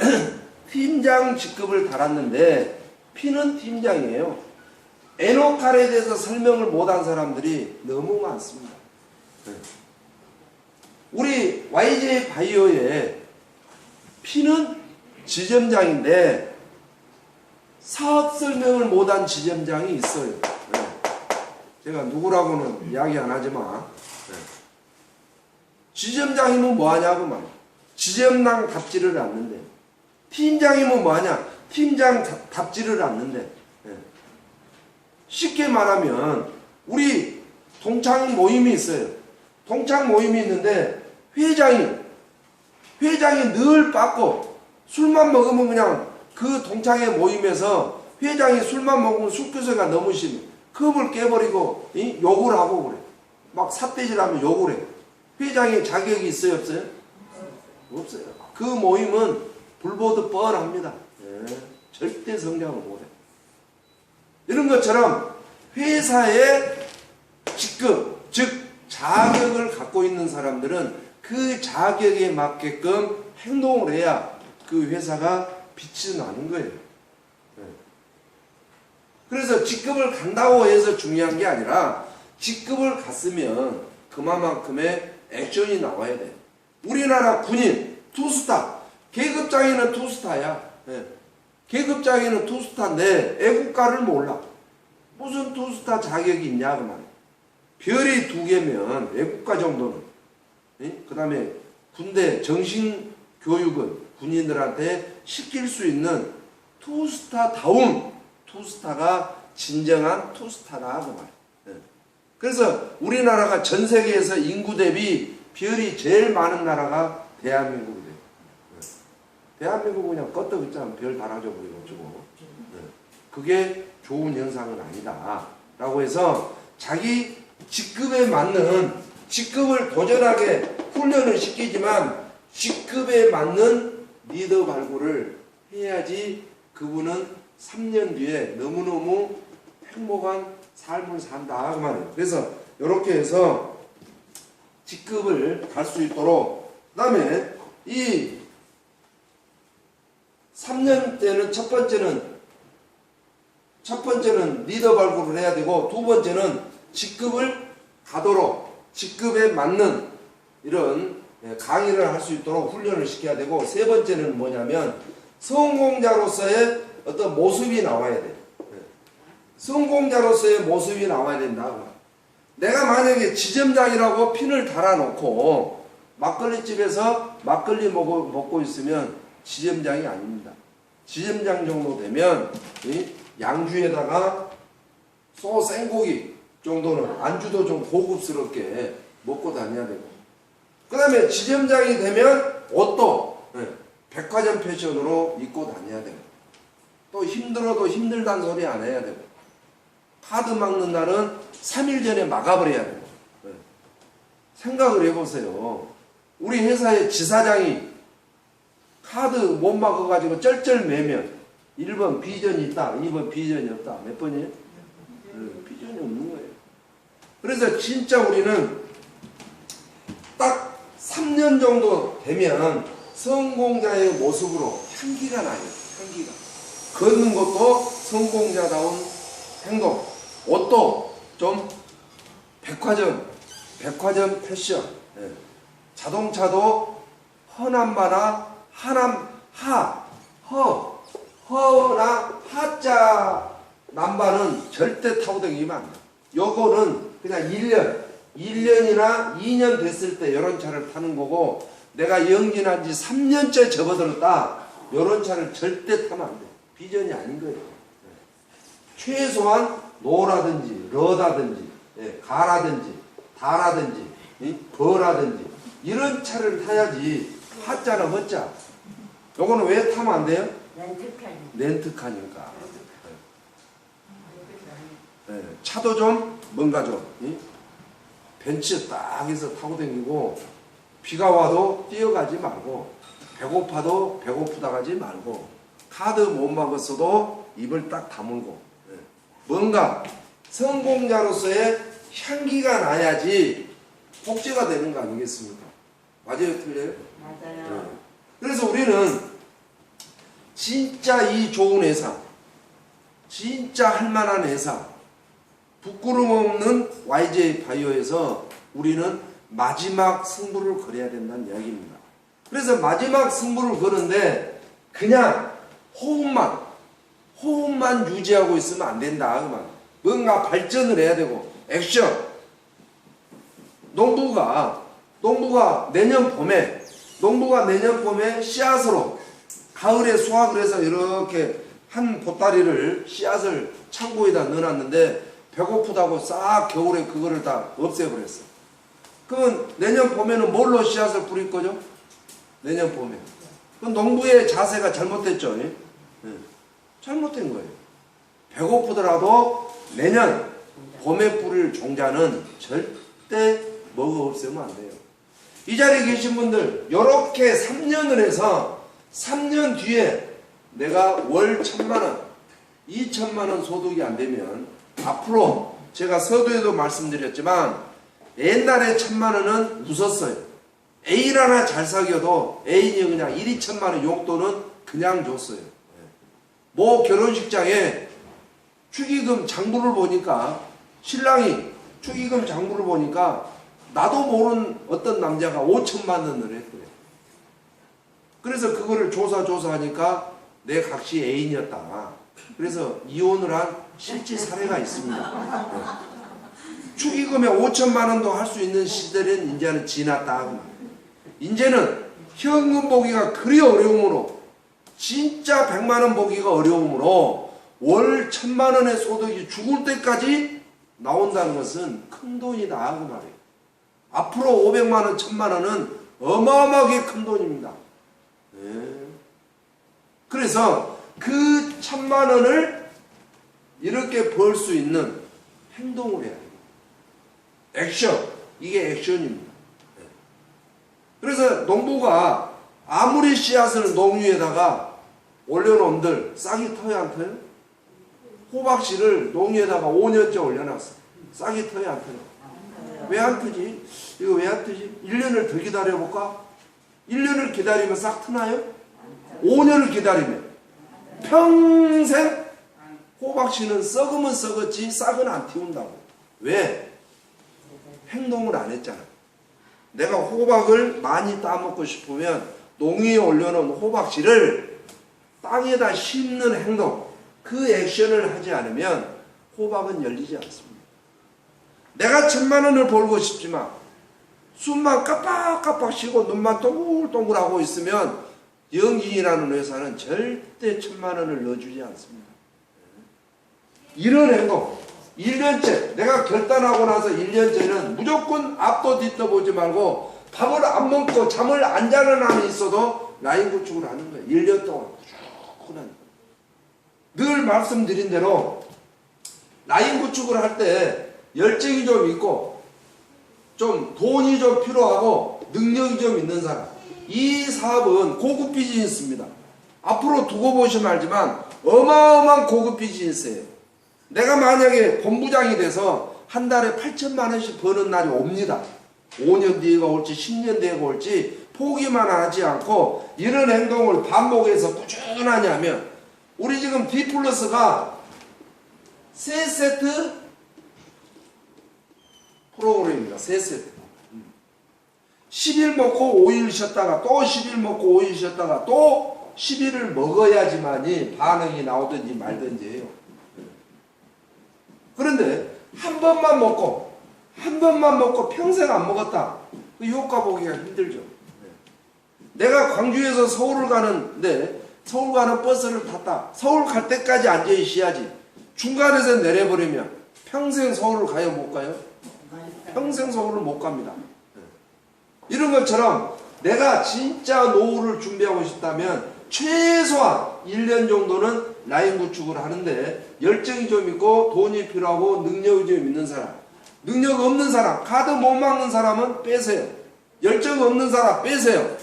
Speaker 1: 팀장 직급을 달았는데 P는 팀장이에요. 에노칼에 대해서 설명을 못한 사람들이 너무 많습니다. 우리 YJ 바이오에 P는 지점장인데 사업 설명을 못한 지점장이 있어요. 제가 누구라고는 이야기 안 하지만 지점장이면 뭐하냐고 말이야. 지점장답지를 않는데 팀장이면 뭐하냐. 팀장답지를 않는데 쉽게 말하면 우리 동창 모임이 있어요. 동창 모임이 있는데 회장이 늘 빠꾸 술만 먹으면 그냥 그 동창회 모임에서 회장이 술만 먹으면 술교세가 너무 심해. 컵을 깨버리고 욕을 하고 그래. 막 삿대질하면 욕을 해. 회장의 자격이 있어요, 없어요? 없어요. 그 모임은 불보듯 뻔합니다. 절대 성장을 못해. 이런 것처럼 회사의 직급, 즉 자격을 갖고 있는 사람들은 그 자격에 맞게끔 행동을 해야 그 회사가 빛이 나는 거예요. 그래서 직급을 간다고 해서 중요한 게 아니라 직급을 갔으면 그만큼의 액션이 나와야 돼. 우리나라 군인 투스타, 계급장애는 투스타야. 계급장애는 투스타인데 애국가를 몰라. 무슨 투스타 자격이 있냐 그 말이야. 별이 2개면 애국가 정도는. 그 다음에 군대 정신교육은 군인들한테 시킬 수 있는 투스타다운 투스타가 진정한 투스타다 그 말이야. 그래서 우리나라가 전 세계에서 인구 대비 별이 제일 많은 나라가 대한민국이래요. 대한민국 그냥 껐다 있잖아. 별 달아줘 버리고. 그게 좋은 현상은 아니다. 라고 해서 자기 직급에 맞는 직급을 도전하게 훈련을 시키지만 직급에 맞는 리더 발굴을 해야지 그분은 3년 뒤에 너무너무 행복한 삶을 산다 그 말이에요. 그래서 이렇게 해서 직급을 갈 수 있도록 그 다음에 이 3년 때는 첫 번째는 리더 발굴을 해야 되고 두 번째는 직급을 가도록 직급에 맞는 이런 강의를 할 수 있도록 훈련을 시켜야 되고 세 번째는 뭐냐면 성공자로서의 어떤 모습이 나와야 돼요. 성공자로서의 모습이 나와야 된다. 내가 만약에 지점장이라고 핀을 달아놓고 막걸리집에서 막걸리 먹고 있으면 지점장이 아닙니다. 지점장 정도 되면 이 양주에다가 소 생고기 정도는 안주도 좀 고급스럽게 먹고 다녀야 되고, 그 다음에 지점장이 되면 옷도 백화점 패션으로 입고 다녀야 되고, 또 힘들어도 힘들다는 소리 안 해야 되고, 카드 막는 날은 3일 전에 막아버려야 되고. 생각을 해보세요. 우리 회사의 지사장이 카드 못 막아가지고 쩔쩔 매면 1번 비전이 있다, 2번 비전이 없다. 몇 번이에요? 비전이 없는 거예요. 그래서 진짜 우리는 딱 3년 정도 되면 성공자의 모습으로 향기가 나요. 향기가. 걷는 것도 성공자다운 행동. 옷도 좀 백화점 패션. 자동차도 허남바나 허나 하자 남바는 절대 타고 다니면 안 돼. 요거는 그냥 1년이나 2년 됐을 때 이런 차를 타는 거고, 내가 연기난 지 3년째 접어들었다, 이런 차를 절대 타면 안 돼. 비전이 아닌 거예요. 최소한 노라든지 러다든지 가라든지 다라든지 버라든지 이런 차를 타야지. 하자나 허자 요거는 왜 타면 안 돼요? 렌트카니까. 차도 좀 뭔가 좀 벤츠 딱 해서 타고 다니고, 비가 와도 뛰어가지 말고, 배고파도 배고프다 가지 말고, 카드 못 막았어도 입을 딱 다물고, 뭔가 성공자로서의 향기가 나야지 복제가 되는 거 아니겠습니까? 맞아요, 틀려요?
Speaker 2: 맞아요.
Speaker 1: 그래서 우리는 진짜 이 좋은 회사, 진짜 할만한 회사, 부끄럼 없는 YJ 바이오에서 우리는 마지막 승부를 걸어야 된다는 이야기입니다. 그래서 마지막 승부를 거는데 그냥 호흡만 유지하고 있으면 안 된다. 뭔가 발전을 해야 되고, 액션. 농부가 내년 봄에 씨앗으로 가을에 수확을 해서 이렇게 한 보따리를 씨앗을 창고에다 넣어놨는데 배고프다고 싹 겨울에 그거를 다 없애버렸어. 그러면 내년 봄에는 뭘로 씨앗을 뿌릴 거죠? 내년 봄에. 그건 농부의 자세가 잘못됐죠. 잘못된 거예요. 배고프더라도 내년 봄에 뿌릴 종자는 절대 먹어 없애면 안 돼요. 이 자리에 계신 분들, 이렇게 3년을 해서 3년 뒤에 내가 월 1,000만원, 2,000만원 소득이 안 되면, 앞으로 제가 서두에도 말씀드렸지만 옛날에 1,000만원은 웃었어요. 애인 하나 잘 사귀어도 애인이 그냥 1, 2천만원 용돈은 그냥 줬어요. 뭐 결혼식장에 축의금 장부를 보니까, 신랑이 축의금 장부를 보니까 나도 모르는 어떤 남자가 5천만 원을 했대요. 그래서 그거를 조사하니까 내 각시 애인이었다. 그래서 이혼을 한 실제 사례가 있습니다. 축의금에 5천만 원도 할 수 있는 시절은 이제는 지났다. 이제는 현금 보기가 그리 어려우므로, 진짜 100만 원 보기가 어려우므로 월 1,000만 원의 소득이 죽을 때까지 나온다는 것은 큰 돈이다 그 말이에요. 앞으로 500만 원, 1,000만 원은 어마어마하게 큰 돈입니다. 그래서 그 1,000만 원을 이렇게 벌 수 있는 행동을 해야 돼요. 액션. 이게 액션입니다. 그래서 농부가 아무리 씨앗을 농유에다가 올려놓은들 싹이 터요 안 터요? 호박씨를 농유에다가 5년째 올려놨어. 싹이 터요 안 터요? 왜 안 트지? 이거 왜 안 트지? 1년을 더 기다려볼까? 1년을 기다리면 싹 트나요? 5년을 기다리면 평생 호박씨는 썩으면 썩었지 싹은 안 틔운다고. 왜? 행동을 안 했잖아. 내가 호박을 많이 따먹고 싶으면 농위에 올려놓은 호박씨를 땅에다 심는 행동, 그 액션을 하지 않으면 호박은 열리지 않습니다. 내가 1,000만 원을 벌고 싶지만 숨만 깜빡깜빡 쉬고 눈만 동글동글하고 있으면 영진이라는 회사는 절대 1,000만 원을 넣어주지 않습니다. 이런 행동 1년째 내가 결단하고 나서 1년째는 무조건 앞도 뒤도 보지 말고 밥을 안 먹고 잠을 안 자는 한이 있어도 라인 구축을 하는 거예요. 1년 동안 꾸준한. 늘 말씀드린 대로 라인 구축을 할 때 열정이 좀 있고 좀 돈이 좀 필요하고 능력이 좀 있는 사람, 이 사업은 고급 비즈니스입니다. 앞으로 두고 보시면 알지만 어마어마한 고급 비즈니스예요. 내가 만약에 본부장이 돼서 한 달에 8천만 원씩 버는 날이 옵니다. 5년 뒤가 올지 10년 뒤가 올지 포기만 하지 않고 이런 행동을 반복해서 꾸준하게 하면 우리 지금 D+가 3세트 프로그램입니다. 3세트. 10일 먹고 5일 쉬었다가 또 10일 먹고 5일 쉬었다가 또 10일을 먹어야지만이 반응이 나오든지 말든지 해요. 그런데 한 번만 먹고 평생 안 먹었다. 그 효과 보기가 힘들죠. 내가 광주에서 서울을 가는데 서울 가는 버스를 탔다. 서울 갈 때까지 앉아 있어야지. 중간에서 내려버리면 평생 서울을 가요, 못 가요? 평생 서울을 못 갑니다. 이런 것처럼 내가 진짜 노후를 준비하고 싶다면 최소한 1년 정도는 라인 구축을 하는데 열정이 좀 있고 돈이 필요하고 능력이 좀 있는 사람, 능력 없는 사람, 카드 못 막는 사람은 빼세요. 열정 없는 사람 빼세요.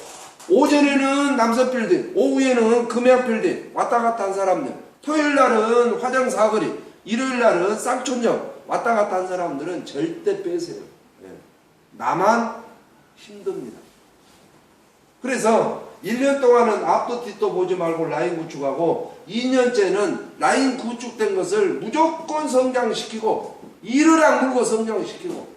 Speaker 1: 오전에는 남서빌딩, 오후에는 금양빌딩 왔다 갔다 한 사람들, 토요일날은 화장 사거리, 일요일날은 쌍촌역 왔다 갔다 한 사람들은 절대 빼세요. 나만 힘듭니다. 그래서 1년 동안은 앞도 뒤도 보지 말고 라인 구축하고 2년째는 라인 구축된 것을 무조건 성장시키고 이를 악물고 성장시키고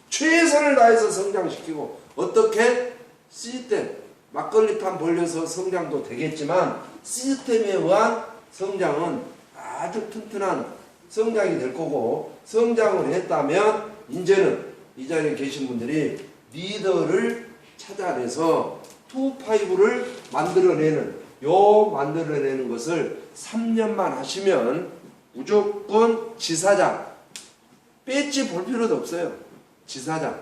Speaker 1: 최선을 다해서 성장시키고 어떻게? 시스템 막걸리판 벌려서 성장도 되겠지만 시스템에 의한 성장은 아주 튼튼한 성장이 될 거고 성장을 했다면 이제는 이 자리에 계신 분들이 리더를 찾아내서 2-5를 만들어내는 것을 3년만 하시면 무조건 지사장 배지 볼 필요도 없어요. 지사장.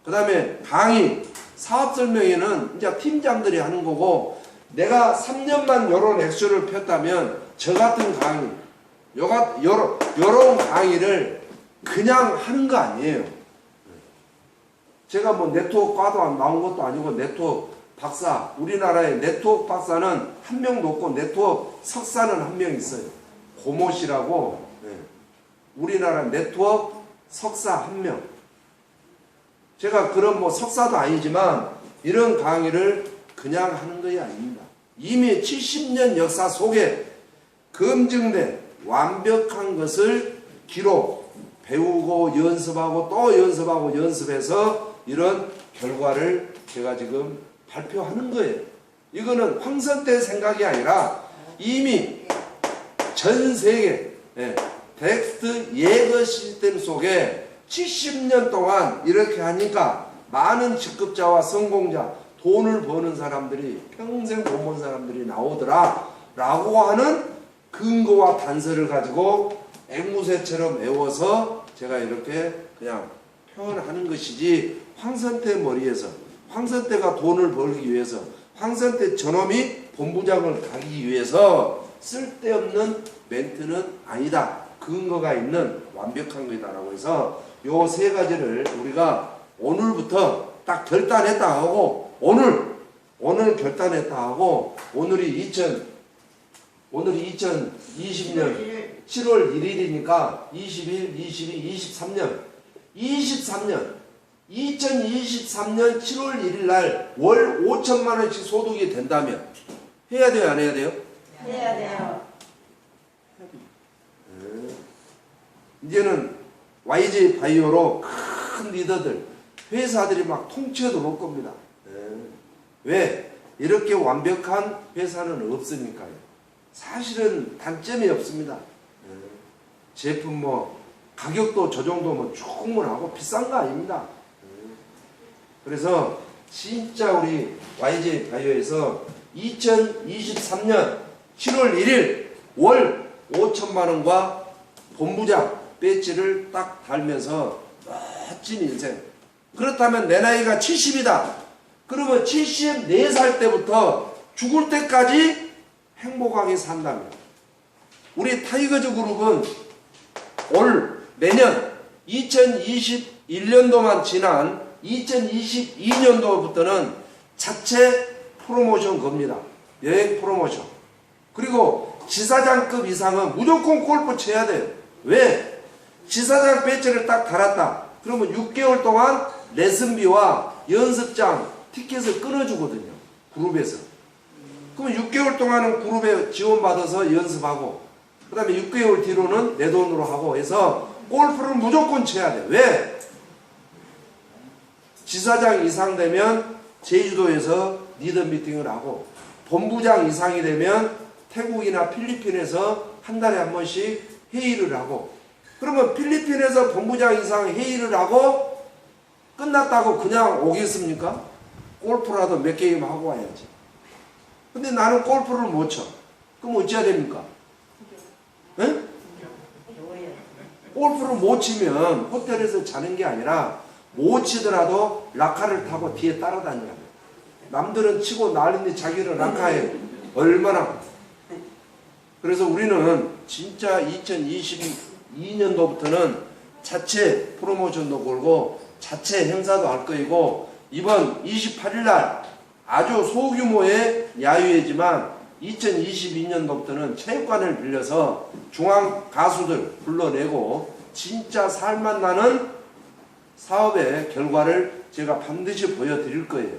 Speaker 1: 그 다음에 강의 사업 설명회는 이제 팀장들이 하는 거고 내가 3년만 요런 액수를 폈다면 저 같은 강의 요런 강의를 그냥 하는 거 아니에요. 제가 뭐 네트워크 과도 안 나온 것도 아니고 네트워크 박사, 우리나라의 네트워크 박사는 한 명도 없고 네트워크 석사는 한 명 있어요. 고모 씨라고 우리나라 네트워크 석사 한 명. 제가 그런 뭐 석사도 아니지만 이런 강의를 그냥 하는 것이 아닙니다. 이미 70년 역사 속에 검증된 완벽한 것을 기록, 배우고 연습하고 또 연습하고 연습해서 이런 결과를 제가 지금 발표하는 거예요. 이거는 황선 때 생각이 아니라 이미 전 세계 텍스트 예거 시스템 속에 70년 동안 이렇게 하니까 많은 직급자와 성공자, 돈을 버는 사람들이 평생 못 본 사람들이 나오더라 라고 하는 근거와 단서를 가지고 앵무새처럼 외워서 제가 이렇게 그냥 표현하는 것이지 황선태 머리에서 황선태가 돈을 벌기 위해서 황선태 저놈이 본부장을 가기 위해서 쓸데없는 멘트는 아니다. 근거가 있는 완벽한 거다라고 해서 요 세 가지를 우리가 오늘부터 딱 결단했다 하고 오늘 결단했다 하고 오늘이 2020년 7월 1일이니까 21, 22, 23년 2023년 7월 1일 날 월 5천만 원씩 소득이 된다면 해야 돼요, 안 해야 돼요?
Speaker 2: 해야 돼요.
Speaker 1: 이제는 YG 바이오로 큰 리더들, 회사들이 막 통치해 들어올 겁니다. 왜? 이렇게 완벽한 회사는 없으니까요. 사실은 단점이 없습니다. 제품 뭐 가격도 저 정도 뭐 충분하고 비싼 거 아닙니다. 그래서 진짜 우리 YJ 바이오에서 2023년 7월 1일 월 5천만 원과 본부장 배지를 딱 달면서 멋진 인생. 그렇다면 내 나이가 70이다. 그러면 74살 때부터 죽을 때까지 행복하게 산다면 우리 타이거즈 그룹은 내년 2021년도만 지난 2022년도부터는 자체 프로모션 겁니다. 여행 프로모션. 그리고 지사장급 이상은 무조건 골프 쳐야 돼요. 왜? 지사장 배지를 딱 달았다. 그러면 6개월 동안 레슨비와 연습장 티켓을 끊어주거든요. 그룹에서. 그럼 6개월 동안은 그룹에 지원받아서 연습하고 그 다음에 6개월 뒤로는 내 돈으로 하고 해서 골프를 무조건 쳐야 돼. 왜? 지사장 이상 되면 제주도에서 리더 미팅을 하고 본부장 이상이 되면 태국이나 필리핀에서 한 달에 한 번씩 회의를 하고 그러면 필리핀에서 본부장 이상 회의를 하고 끝났다고 그냥 오겠습니까? 골프라도 몇 게임 하고 와야지. 근데 나는 골프를 못 쳐. 그럼 어찌해야 됩니까? 응? 골프를 못 치면 호텔에서 자는 게 아니라 못 치더라도 라카를 타고 뒤에 따라다녀야 돼. 남들은 치고 난리인데 자기는 라카에 얼마나. 그래서 우리는 진짜 2022년도부터는 자체 프로모션도 걸고 자체 행사도 할 거이고 이번 28일날 아주 소규모의 야유회지만 2022년도부터는 체육관을 빌려서 중앙 가수들 불러내고 진짜 살맛 나는 사업의 결과를 제가 반드시 보여드릴 거예요.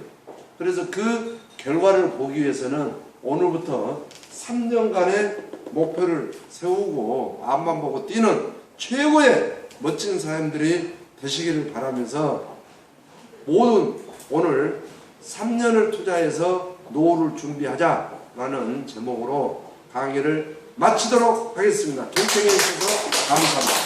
Speaker 1: 그래서 그 결과를 보기 위해서는 오늘부터 3년간의 목표를 세우고 앞만 보고 뛰는 최고의 멋진 사람들이 되시기를 바라면서 모든 오늘 3년을 투자해서 노후를 준비하자라는 제목으로 강의를 마치도록 하겠습니다. 경청해 주셔서 감사합니다.